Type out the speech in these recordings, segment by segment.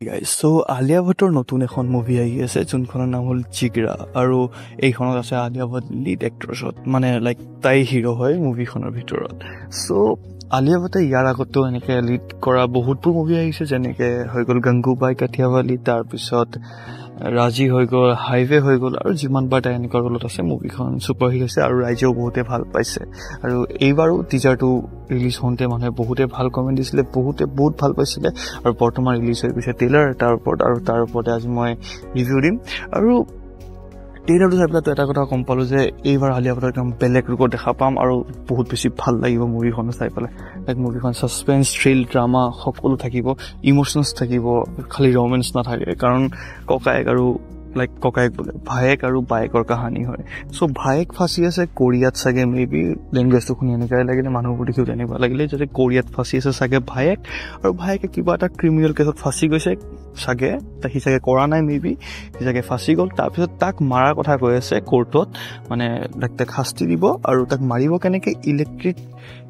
guys চ' আলিয়া ভট্টৰ নতুন এখন movie আহি আছে যোনখনৰ নাম হ'ল জিগৰা আৰু এইখনত আছে আলিয়া ভট্ট লিড এক্ট্ৰেছত মানে লাইক তাই হিৰ' হয় মুভিখনৰ ভিতৰত চ' আলিয়া ভট্টে ইয়াৰ আগতো এনেকৈ লিড কৰা বহুতবোৰ মুভি আহিছে যেনেকৈ হৈ গ'ল গংগুবাই কাঠিয়াৱালী তাৰপিছত ৰাজি হৈ গ'ল হাইৱে হৈ গ'ল আৰু যিমানবাৰ তাই এনেকুৱা ৰোলত আছে মুভিখন ছুপাৰহিট হৈছে আৰু ৰাইজেও বহুতে ভাল পাইছে আৰু এইবাৰো টিজাৰটো ৰিলিজ হওঁতে মানুহে বহুতে ভাল কমেণ্ট দিছিলে বহুত ভাল পাইছিলে আৰু বৰ্তমান ৰিলিজ হৈ গৈছে ট্ৰেইলাৰ এটাৰ ওপৰত আৰু তাৰ ওপৰতে আজি মই ৰিভিউ দিম আৰু ট্ৰেইলাৰটো চাই পেলাই এটা কথা গম পালোঁ যে এইবাৰ আলিয়া ভট্টক একদম বেলেগ ৰূপত দেখা পাম আৰু বহুত বেছি ভাল লাগিব মুভিখন চাই পেলাই লাইক মুভিখন ছাছপেন্স থ্ৰিল ড্ৰামা সকলো থাকিব ইম'চনেছ থাকিব খালি ৰমেন্স নাথাকে কাৰণ ককায়েক বোলে ভায়েক আৰু বায়েকৰ কাহানী হয় চ' ভায়েক ফাঁচি আছে কোৰিয়াত চাগে মেবি লেংগুৱেজটো শুনি এনেকুৱাই লাগিলে মানুহবোৰ দেখিও তেনেকুৱা লাগিলে যাতে কোৰিয়াত ফাঁচি আছে চাগে ভায়েক আৰু ভায়েকে কিবা এটা ক্ৰিমিনেল কেছত ফাঁচি গৈছে চাগে সি চাগে কৰা নাই মেবি সি চাগে ফাঁচি গ'ল তাৰপিছত তাক মাৰাৰ কথা কৈ আছে কোৰ্টত মানে তাক শাস্তি দিব আৰু তাক মাৰিব কেনেকৈ ইলেক্ট্ৰিক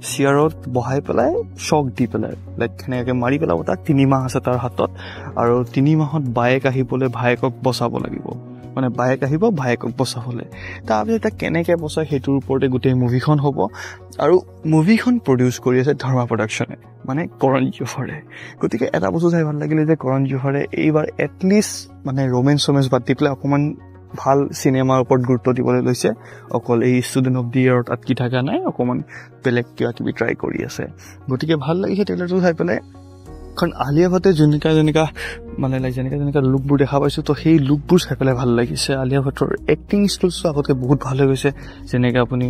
চিয়াৰত বহাই পেলাই শ্বক দি পেলাই লাইক সেনেকৈ মাৰি পেলাব তাক 3 মাহ আছে তাৰ হাতত আৰু 3 মাহত বায়েক আহিবলৈ ভায়েকক বচাব লাগিব মানে বায়েক আহিব ভায়েকক বচাবলৈ তাৰপিছত তাক কেনেকৈ বচায় সেইটোৰ ওপৰতে গোটেই মুভিখন হ'ব আৰু মুভিখন প্ৰডিউচ কৰি আছে ধৰ্মা প্ৰডাকশ্যনে মানে কৰণ জোহৰে গতিকে এটা বস্তু চাই ভাল লাগিলে যে কৰণ জোহৰে এইবাৰ এটলিষ্ট মানে ৰোমেন্স বাদ দি পেলাই অকণমান ভাল চিনেমাৰ ওপৰত গুৰুত্ব দিবলৈ লৈছে অকল এই ষ্টুডেণ্ট অফ দি ইয়াৰত আটকি থকা নাই অকণমান বেলেগ কিবা কিবি ট্ৰাই কৰি আছে গতিকে ভাল লাগিছে ট্ৰেইলাৰটো চাই পেলাই কাৰণ আলিয়া ভট্টে যেনেকা মানে যেনেকা লুকবোৰ দেখা পাইছোঁ তো সেই লুকবোৰ চাই পেলাই ভাল লাগিছে আলিয়া ভট্টৰ এক্টিং স্কিলছটো আগতকৈ বহুত ভাল হৈ গৈছে যেনেকৈ আপুনি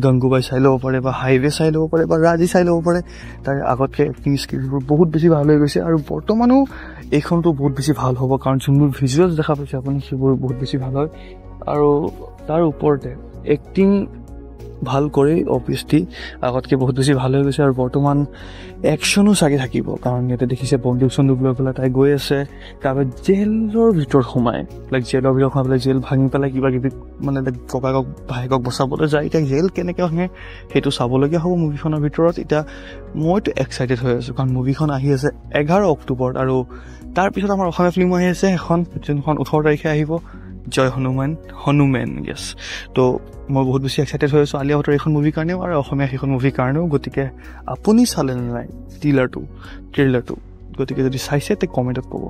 গংগুবাই চাই ল'ব পাৰে বা হাইৱে চাই ল'ব পাৰে বা ৰাজি চাই ল'ব পাৰে তাৰ আগতকৈ এক্টিং স্কিলছবোৰ বহুত বেছি ভাল হৈ গৈছে আৰু বৰ্তমানো এইখনটো বহুত বেছি ভাল হ'ব কাৰণ যোনবোৰ ভিজুৱেলছ দেখা পাইছে আপুনি সেইবোৰ বহুত বেছি ভাল হয় আৰু তাৰ ওপৰতে এক্টিং ভাল কৰি অভিয়াছলি আগতকৈ বহুত বেছি ভাল হৈ গৈছে আৰু বৰ্তমান একশ্যনো চাগে থাকিব কাৰণ ইয়াতে দেখিছে বন্দুক চন্দুক লৈ পেলাই তাই গৈ আছে তাৰপিছত জেলৰ ভিতৰত সোমাই জেলৰ ভিতৰত সোমাই পেলাই জেল ভাঙি পেলাই কিবা কিবি মানে ককায়েকক ভায়েকক বচাবলৈ যায় এতিয়া জেল কেনেকৈ ভাঙে সেইটো চাবলগীয়া হ'ব মুভিখনৰ ভিতৰত এতিয়া মইতো এক্সাইটেড হৈ আছোঁ কাৰণ মুভিখন আহি আছে 11 অক্টোবৰত আৰু তাৰপিছত আমাৰ অসমীয়া ফিল্ম আহি আছে এখন যোনখন 18 তাৰিখে আহিব জয় হনুমেন য়েছ তো মই বহুত বেছি এক্সাইটেড হৈ আছোঁ আলিয়া ভট্টৰ এইখন মুভিৰ কাৰণেও আৰু অসমীয়া সেইখন মুভিৰ কাৰণেও গতিকে আপুনি চালে নে নাই ট্ৰেইলাৰটো গতিকে যদি চাইছে তে কমেণ্টত ক'ব